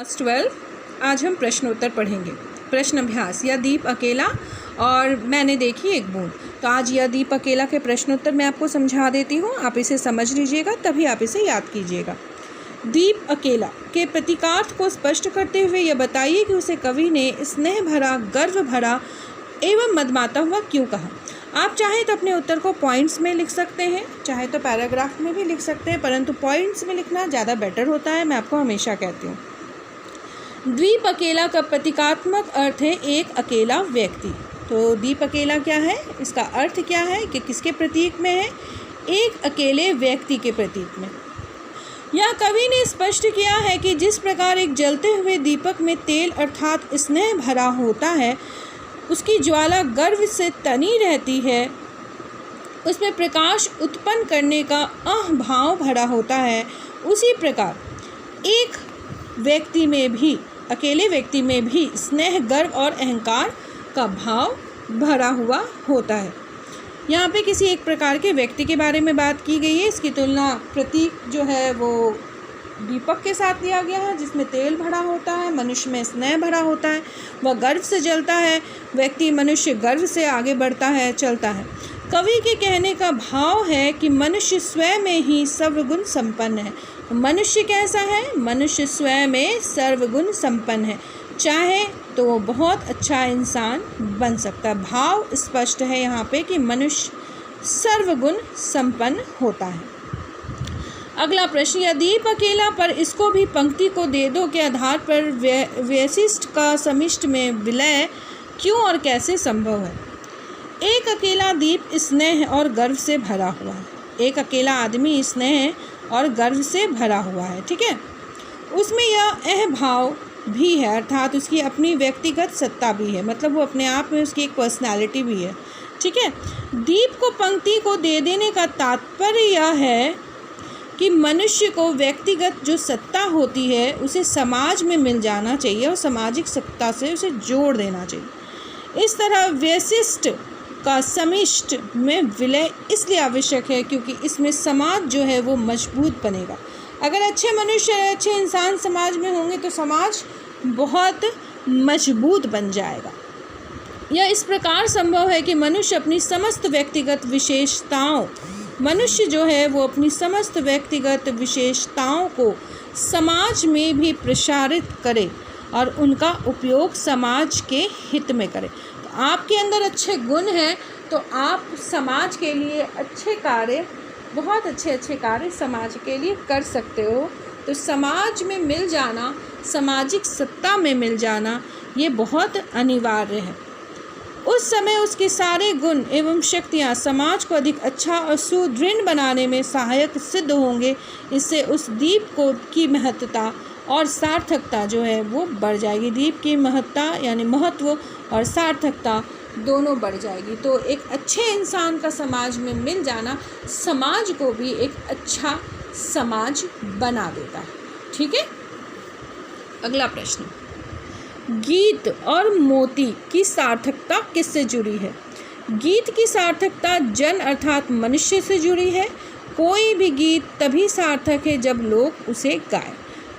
Class 12 आज हम प्रश्नोत्तर पढ़ेंगे। प्रश्न अभ्यास। यह दीप अकेला और मैंने देखी एक बूंद। तो आज यह दीप अकेला के प्रश्नोत्तर मैं आपको समझा देती हूँ, आप इसे समझ लीजिएगा तभी आप इसे याद कीजिएगा। दीप अकेला के प्रतीकार्थ को स्पष्ट करते हुए यह बताइए कि उसे कवि ने स्नेह भरा, गर्व भरा एवं मदमाता हुआ क्यों कहा। आप चाहे तो अपने उत्तर को पॉइंट्स में लिख सकते हैं, चाहे तो पैराग्राफ में भी लिख सकते हैं, परंतु पॉइंट्स में लिखना ज़्यादा बेटर होता है, मैं आपको हमेशा कहती हूँ। द्वीप अकेला का प्रतीकात्मक अर्थ है एक अकेला व्यक्ति। तो दीप अकेला क्या है, इसका अर्थ क्या है कि किसके प्रतीक में है, एक अकेले व्यक्ति के प्रतीक में। यह कवि ने स्पष्ट किया है कि जिस प्रकार एक जलते हुए दीपक में तेल अर्थात स्नेह भरा होता है, उसकी ज्वाला गर्व से तनी रहती है, उसमें प्रकाश उत्पन्न करने का भाव भरा होता है, उसी प्रकार एक व्यक्ति में भी, अकेले व्यक्ति में भी स्नेह, गर्व और अहंकार का भाव भरा हुआ होता है। यहाँ पे किसी एक प्रकार के व्यक्ति के बारे में बात की गई है। इसकी तुलना प्रतीक जो है वो दीपक के साथ लिया गया है, जिसमें तेल भरा होता है, मनुष्य में स्नेह भरा होता है, वह गर्व से जलता है, व्यक्ति मनुष्य गर्व से आगे बढ़ता है, चलता है। कवि के कहने का भाव है कि मनुष्य स्वयं में ही सर्वगुण संपन्न है। मनुष्य कैसा है, मनुष्य स्वयं में सर्वगुण संपन्न है, चाहे तो वो बहुत अच्छा इंसान बन सकता है। भाव स्पष्ट है यहाँ पे कि मनुष्य सर्वगुण संपन्न होता है। अगला प्रश्न, यह दीप अकेला पर इसको भी पंक्ति को दे दो के आधार पर वैशिष्ट का समिष्ट में विलय क्यों और कैसे संभव है। एक अकेला दीप स्नेह और गर्व से भरा हुआ है। एक अकेला आदमी स्नेह और गर्व से भरा हुआ है, ठीक है। उसमें यह भाव भी है, अर्थात उसकी अपनी व्यक्तिगत सत्ता भी है, मतलब वो अपने आप में उसकी एक पर्सनालिटी भी है, ठीक है। दीप को पंक्ति को दे देने का तात्पर्य यह है कि मनुष्य को व्यक्तिगत जो सत्ता होती है उसे समाज में मिल जाना चाहिए और सामाजिक सत्ता से उसे जोड़ देना चाहिए। इस तरह वैशिष्ट का समिष्ट में विलय इसलिए आवश्यक है क्योंकि इसमें समाज जो है वो मजबूत बनेगा। अगर अच्छे मनुष्य, अच्छे इंसान समाज में होंगे तो समाज बहुत मजबूत बन जाएगा। यह इस प्रकार संभव है कि मनुष्य अपनी समस्त व्यक्तिगत विशेषताओं, मनुष्य जो है वो अपनी समस्त व्यक्तिगत विशेषताओं को समाज में भी प्रसारित करे और उनका उपयोग समाज के हित में करे। तो आपके अंदर अच्छे गुण हैं तो आप समाज के लिए अच्छे कार्य, बहुत अच्छे कार्य समाज के लिए कर सकते हो। तो समाज में मिल जाना, सामाजिक सत्ता में मिल जाना, ये बहुत अनिवार्य है। उस समय उसके सारे गुण एवं शक्तियाँ समाज को अधिक अच्छा और सुदृढ़ बनाने में सहायक सिद्ध होंगे। इससे उस दीप को की महत्ता और सार्थकता जो है वो बढ़ जाएगी। दीप की महत्ता यानी महत्व और सार्थकता दोनों बढ़ जाएगी। तो एक अच्छे इंसान का समाज में मिल जाना समाज को भी एक अच्छा समाज बना देता है, ठीक है। अगला प्रश्न, गीत और मोती की सार्थकता किससे जुड़ी है। गीत की सार्थकता जन अर्थात मनुष्य से जुड़ी है। कोई भी गीत तभी सार्थक है जब लोग उसे गाएं।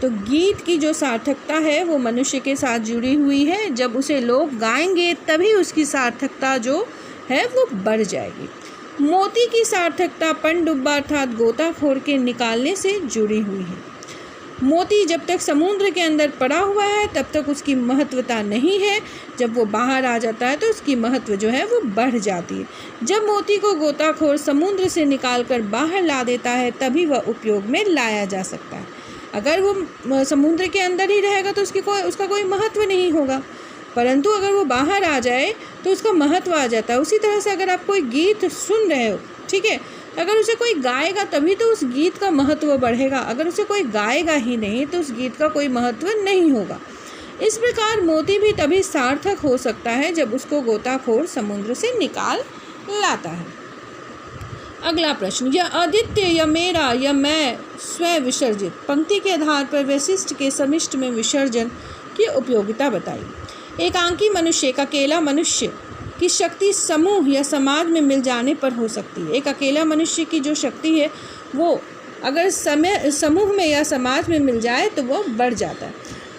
तो गीत की जो सार्थकता है वो मनुष्य के साथ जुड़ी हुई है, जब उसे लोग गाएंगे तभी उसकी सार्थकता जो है वो बढ़ जाएगी। मोती की सार्थकता पनडुब्बा अर्थात गोताखोर के निकालने से जुड़ी हुई है। मोती जब तक समुद्र के अंदर पड़ा हुआ है तब तक उसकी महत्वता नहीं है, जब वो बाहर आ जाता है तो उसकी महत्व जो है वो बढ़ जाती है। जब मोती को गोताखोर समुद्र से निकालकर बाहर ला देता है तभी वह उपयोग में लाया जा सकता है। अगर वो समुद्र के अंदर ही रहेगा तो उसका कोई महत्व नहीं होगा, परंतु अगर वो बाहर आ जाए तो उसका महत्व आ जाता है। उसी तरह से अगर आप कोई गीत सुन रहे हो, ठीक है, अगर उसे कोई गाएगा तभी तो उस गीत का महत्व बढ़ेगा, अगर उसे कोई गाएगा ही नहीं तो उस गीत का कोई महत्व नहीं होगा। इस प्रकार मोती भी तभी सार्थक हो सकता है जब उसको गोताखोर समुद्र से निकाल लाता है। अगला प्रश्न, यह आदित्य या मेरा या मैं स्वयं विसर्जित पंक्ति के आधार पर वैशिष्ट के समिष्ट में विसर्जन की उपयोगिता बताइए। एकांकी मनुष्य, एक अकेला मनुष्य की शक्ति समूह या समाज में मिल जाने पर हो सकती है। एक अकेला मनुष्य की जो शक्ति है वो अगर समूह में या समाज में मिल जाए तो वो बढ़ जाता है।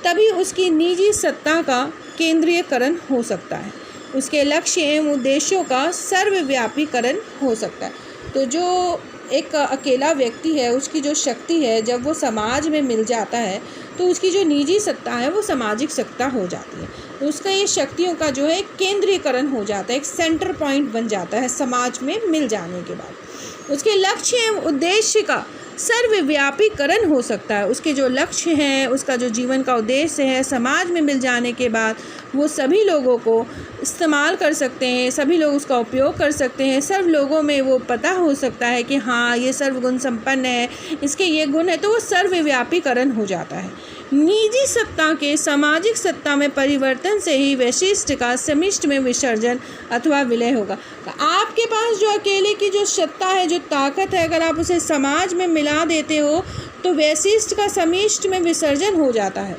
तभी उसकी निजी सत्ता का केंद्रीयकरण हो सकता है, उसके लक्ष्य एवं उद्देश्यों का सर्वव्यापीकरण हो सकता है। तो जो एक अकेला व्यक्ति है, उसकी जो शक्ति है, जब वो समाज में मिल जाता है तो उसकी जो निजी सत्ता है वो सामाजिक सत्ता हो जाती है। तो उसका ये शक्तियों का जो है केंद्रीयकरण हो जाता है, एक सेंटर पॉइंट बन जाता है समाज में मिल जाने के बाद। उसके लक्ष्य एवं उद्देश्य का सर्वव्यापीकरण हो सकता है, उसके जो लक्ष्य हैं, उसका जो जीवन का उद्देश्य है, समाज में मिल जाने के बाद वो सभी लोगों को इस्तेमाल कर सकते हैं, सभी लोग उसका उपयोग कर सकते हैं, सर्व लोगों में वो पता हो सकता है कि हाँ ये सर्वगुण संपन्न है, इसके ये गुण है, तो वो सर्वव्यापीकरण हो जाता है। निजी सत्ता के सामाजिक सत्ता में परिवर्तन से ही वैशिष्ट का समिष्ट में विसर्जन अथवा विलय होगा। तो आपके पास जो अकेले की जो सत्ता है, जो ताकत है, अगर आप उसे समाज में मिला देते हो तो वैशिष्ट का समिष्ट में विसर्जन हो जाता है,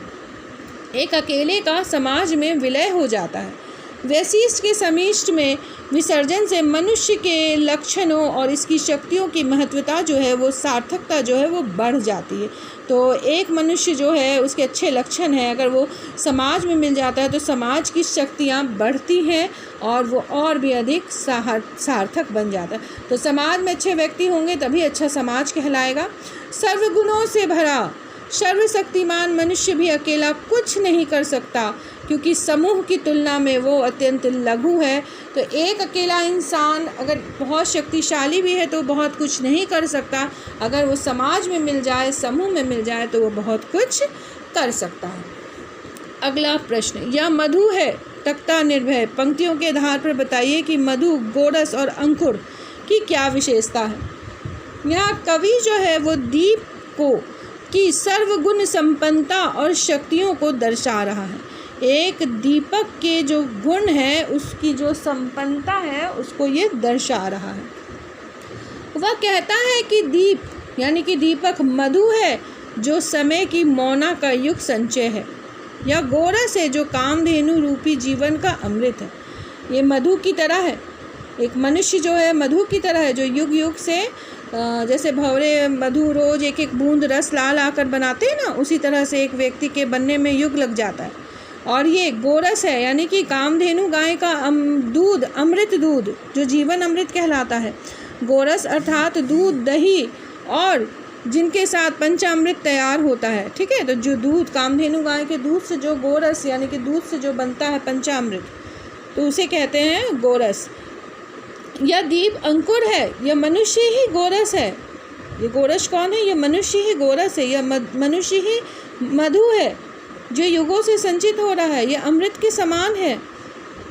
एक अकेले का समाज में विलय हो जाता है। वैशिष्ट के समिष्ट में विसर्जन से मनुष्य के लक्षणों और इसकी शक्तियों की महत्वता जो है वो सार्थकता जो है वो बढ़ जाती है। तो एक मनुष्य जो है उसके अच्छे लक्षण हैं, अगर वो समाज में मिल जाता है तो समाज की शक्तियाँ बढ़ती हैं और वो और भी अधिक सार्थक बन जाता है। तो समाज में अच्छे व्यक्ति होंगे तभी अच्छा समाज कहलाएगा। सर्वगुणों से भरा सर्वशक्तिमान मनुष्य भी अकेला कुछ नहीं कर सकता, क्योंकि समूह की तुलना में वो अत्यंत लघु है। तो एक अकेला इंसान अगर बहुत शक्तिशाली भी है तो बहुत कुछ नहीं कर सकता, अगर वो समाज में मिल जाए, समूह में मिल जाए तो वो बहुत कुछ कर सकता है। अगला प्रश्न, यह मधु है तख्ता निर्भय, पंक्तियों के आधार पर बताइए कि मधु, गोरस और अंकुर की क्या विशेषता है। यहाँ कवि जो है वो दीप को की सर्वगुण संपन्नता और शक्तियों को दर्शा रहा है। एक दीपक के जो गुण है, उसकी जो संपन्नता है, उसको ये दर्शा रहा है। वह कहता है कि दीप यानी कि दीपक मधु है जो समय की मौना का युग संचय है, या गोरस है जो कामधेनु रूपी जीवन का अमृत है। ये मधु की तरह है, एक मनुष्य जो है मधु की तरह है, जो युग युग से जैसे भंवरे मधु रोज एक एक बूंद रस ला ला कर बनाते हैं ना, उसी तरह से एक व्यक्ति के बनने में युग लग जाता है। और ये गोरस है यानी कि कामधेनु गाय का दूध, अमृत दूध जो जीवन अमृत कहलाता है। गोरस अर्थात दूध, दही और जिनके साथ पंचामृत तैयार होता है। ठीक है, तो जो दूध कामधेनु गाय के दूध से जो गोरस यानी कि दूध से जो बनता है पंचामृत, तो उसे कहते हैं गोरस। यह दीप अंकुर है, यह मनुष्य ही गोरस है। ये गोरस कौन है? यह मनुष्य ही गोरस है, यह मनुष्य ही मधु है जो युगों से संचित हो रहा है। यह अमृत के समान है।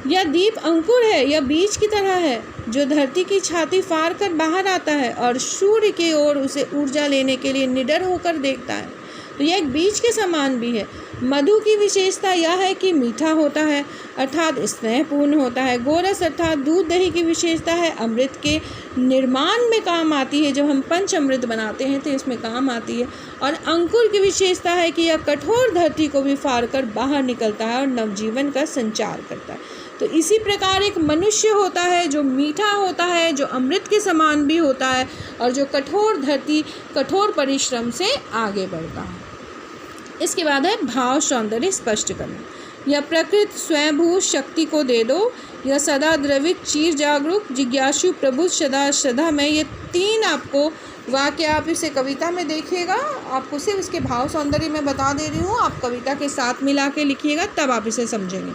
यह दीप अंकुर है, यह बीज की तरह है जो धरती की छाती फाड़ कर बाहर आता है और सूर्य की ओर उसे ऊर्जा लेने के लिए निडर होकर देखता है। तो यह एक बीज के समान भी है। मधु की विशेषता यह है कि मीठा होता है अर्थात स्नेहपूर्ण होता है। गोरस अर्थात दूध, दही की विशेषता है अमृत के निर्माण में काम आती है। जब हम पंच अमृत बनाते हैं तो इसमें काम आती है। और अंकुर की विशेषता है कि यह कठोर धरती को भी फाड़ कर बाहर निकलता है और नवजीवन का संचार करता है। तो इसी प्रकार एक मनुष्य होता है जो मीठा होता है, जो अमृत के समान भी होता है और जो कठोर धरती, कठोर परिश्रम से आगे बढ़ता है। इसके बाद है भाव सौंदर्य स्पष्ट करना। यह प्रकृति स्वयंभू शक्ति को दे दो, यह सदा द्रवित चीर जागरूक जिज्ञासु प्रबुद्ध सदा श्रद्धा में। ये तीन आपको वाक्य, आप इसे कविता में देखिएगा, आपको सिर्फ इसके भाव सौंदर्य में बता दे रही हूँ, आप कविता के साथ मिला के लिखिएगा तब आप इसे समझेंगे।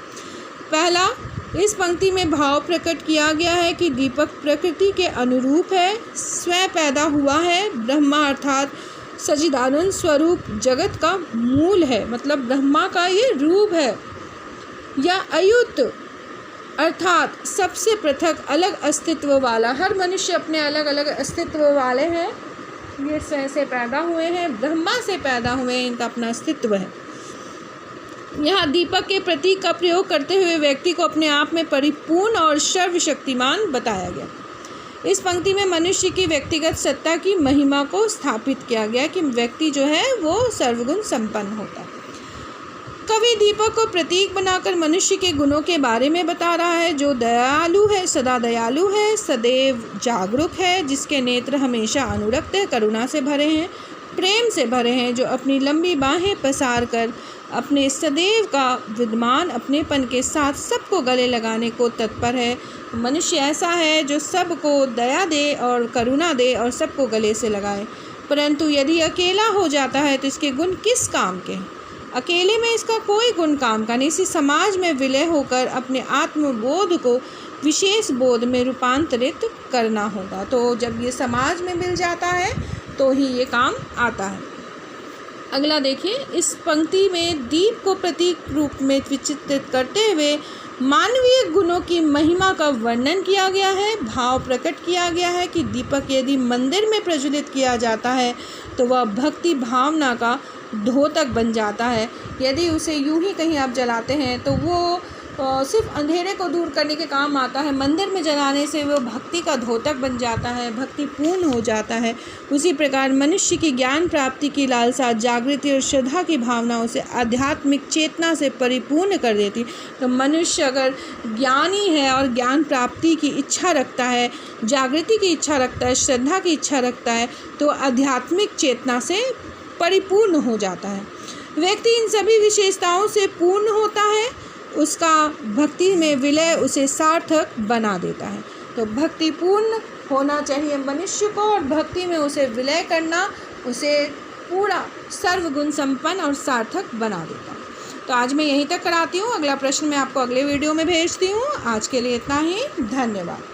पहला, इस पंक्ति में भाव प्रकट किया गया है कि दीपक प्रकृति के अनुरूप है, स्वयं पैदा हुआ है। ब्रह्मा अर्थात सच्चिदानंद स्वरूप जगत का मूल है, मतलब ब्रह्मा का ये रूप है। या अयुत अर्थात सबसे पृथक अलग अस्तित्व वाला। हर मनुष्य अपने अलग अलग अस्तित्व वाले हैं। ये स्वयं से पैदा हुए हैं, ब्रह्मा से पैदा हुए हैं, इनका अपना अस्तित्व है। यहाँ दीपक के प्रतीक का प्रयोग करते हुए व्यक्ति को अपने आप में परिपूर्ण और सर्वशक्तिमान बताया गया। इस पंक्ति में मनुष्य की व्यक्तिगत सत्ता की महिमा को स्थापित किया गया कि व्यक्ति जो है वो सर्वगुण संपन्न होता है। कवि दीपक को प्रतीक बनाकर मनुष्य के गुणों के बारे में बता रहा है, जो दयालु है, सदा दयालु है, सदैव जागरूक है, जिसके नेत्र हमेशा अनुरक्त है, करुणा से भरे हैं, प्रेम से भरे हैं, जो अपनी लंबी बाहें पसार कर अपने सदैव का विद्यमान अपनेपन के साथ सबको गले लगाने को तत्पर है। मनुष्य ऐसा है जो सबको दया दे और करुणा दे और सबको गले से लगाए, परंतु यदि अकेला हो जाता है तो इसके गुण किस काम के? अकेले में इसका कोई गुण काम का नहीं। इसी समाज में विलय होकर अपने आत्मबोध को विशेष बोध में रूपांतरित करना होगा। तो जब ये समाज में मिल जाता है तो ही ये काम आता है। अगला देखिए, इस पंक्ति में दीप को प्रतीक रूप में विचित्रित करते हुए मानवीय गुणों की महिमा का वर्णन किया गया है। भाव प्रकट किया गया है कि दीपक यदि मंदिर में प्रज्वलित किया जाता है तो वह भक्ति भावना का द्योतक बन जाता है। यदि उसे यूं ही कहीं आप जलाते हैं तो वो सिर्फ अंधेरे को दूर करने के काम आता है। मंदिर में जलाने से वो भक्ति का द्योतक बन जाता है, भक्ति पूर्ण हो जाता है। उसी प्रकार मनुष्य की ज्ञान प्राप्ति की लालसा, जागृति और श्रद्धा की भावना उसे आध्यात्मिक चेतना से परिपूर्ण कर देती। तो मनुष्य अगर ज्ञानी है और ज्ञान प्राप्ति की इच्छा रखता है, जागृति की इच्छा रखता है, श्रद्धा की इच्छा रखता है, तो आध्यात्मिक चेतना से परिपूर्ण हो जाता है। व्यक्ति इन सभी विशेषताओं से पूर्ण होता है। उसका भक्ति में विलय उसे सार्थक बना देता है। तो भक्ति पूर्ण होना चाहिए मनुष्य को, और भक्ति में उसे विलय करना उसे पूरा सर्वगुण संपन्न और सार्थक बना देता है। तो आज मैं यहीं तक कराती हूँ। अगला प्रश्न मैं आपको अगले वीडियो में भेजती हूँ। आज के लिए इतना ही। धन्यवाद।